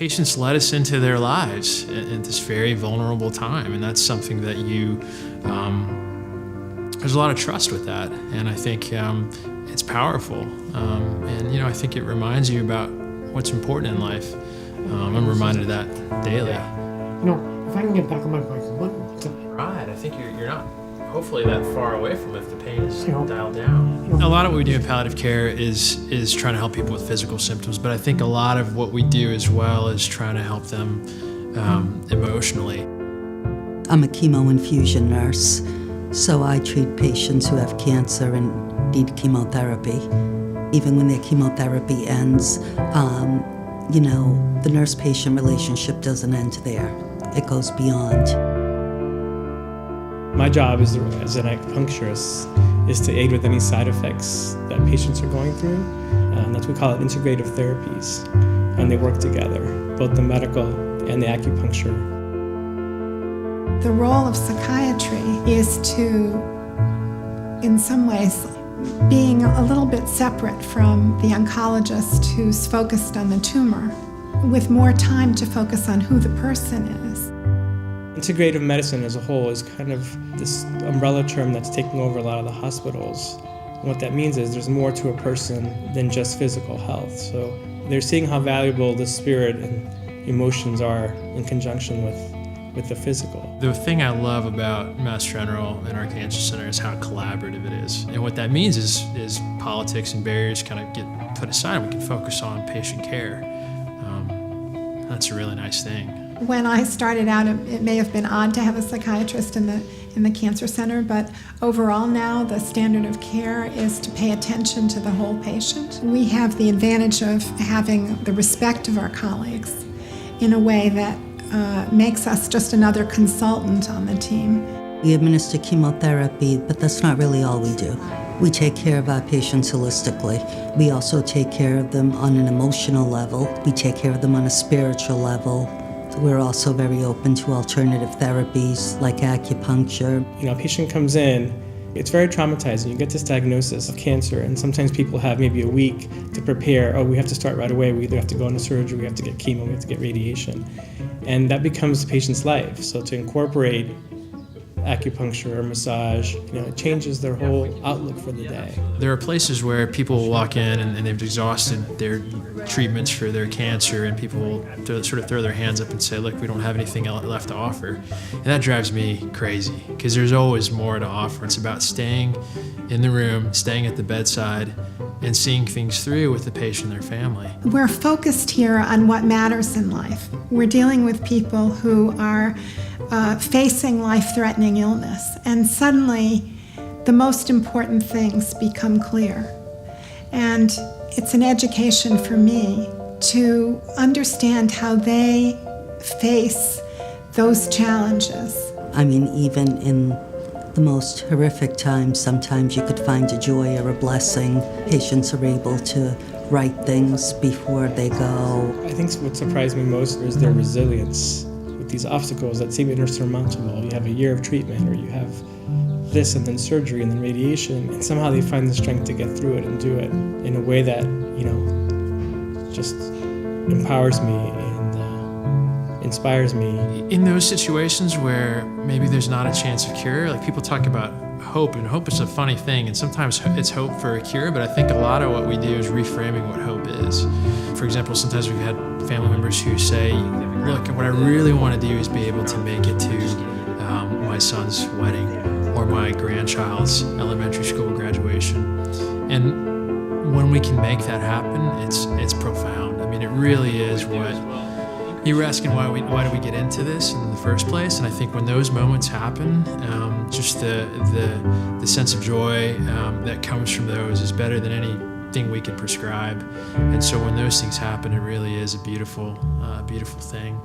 patients let us into their lives at this very vulnerable time, and that's something that there's a lot of trust with that, and I think it's powerful. And I think it reminds you about what's important in life. I'm reminded of that daily. If I can get back on my bike one time. Right, I think you're not hopefully that far away from if the pain is dialed down. A lot of what we do in palliative care is trying to help people with physical symptoms, but I think a lot of what we do as well is trying to help them emotionally. I'm a chemo infusion nurse, so I treat patients who have cancer and need chemotherapy. Even when their chemotherapy ends, the nurse-patient relationship doesn't end there. It goes beyond. My job as an acupuncturist is to aid with any side effects that patients are going through. That's what we call it integrative therapies. And they work together, both the medical and the acupuncture. The role of psychiatry is to, in some ways, being a little bit separate from the oncologist who's focused on the tumor, with more time to focus on who the person is. Integrative medicine as a whole is kind of this umbrella term that's taking over a lot of the hospitals. And what that means is there's more to a person than just physical health. So they're seeing how valuable the spirit and emotions are in conjunction with the physical. The thing I love about Mass General and our cancer center is how collaborative it is. And what that means is politics and barriers kind of get put aside and we can focus on patient care. That's a really nice thing. When I started out, it may have been odd to have a psychiatrist in the cancer center, but overall now the standard of care is to pay attention to the whole patient. We have the advantage of having the respect of our colleagues in a way that makes us just another consultant on the team. We administer chemotherapy, but that's not really all we do. We take care of our patients holistically. We also take care of them on an emotional level. We take care of them on a spiritual level. We're also very open to alternative therapies like acupuncture. A patient comes in, it's very traumatizing. You get this diagnosis of cancer, and sometimes people have maybe a week to prepare. Oh, we have to start right away. We either have to go into surgery, we have to get chemo, we have to get radiation. And that becomes the patient's life. So to incorporate acupuncture or massage, it changes their whole outlook for the day. There are places where people will walk in and they've exhausted their treatments for their cancer, and people will sort of throw their hands up and say, look, we don't have anything left to offer. And that drives me crazy because there's always more to offer. It's about staying in the room, staying at the bedside, and seeing things through with the patient and their family. We're focused here on what matters in life. We're dealing with people who are facing life-threatening illness, and suddenly the most important things become clear. And it's an education for me to understand how they face those challenges. I mean, even in the most horrific times, sometimes you could find a joy or a blessing. Patients are able to write things before they go. I think what surprised me most is their resilience with these obstacles that seem insurmountable. You have a year of treatment, or you have this and then surgery and then radiation, and somehow they find the strength to get through it and do it in a way that, just empowers me and inspires me. In those situations where maybe there's not a chance of cure, like people talk about hope, and hope is a funny thing, and sometimes it's hope for a cure, but I think a lot of what we do is reframing what hope is. For example, sometimes we've had family members who say, look, what I really want to do is be able to make it to my son's wedding or my grandchild's elementary school graduation. And when we can make that happen, it's profound. I mean, it really is what you were asking, why do we get into this in the first place? And I think when those moments happen, just the sense of joy that comes from those is better than anything we can prescribe. And so when those things happen, it really is a beautiful thing.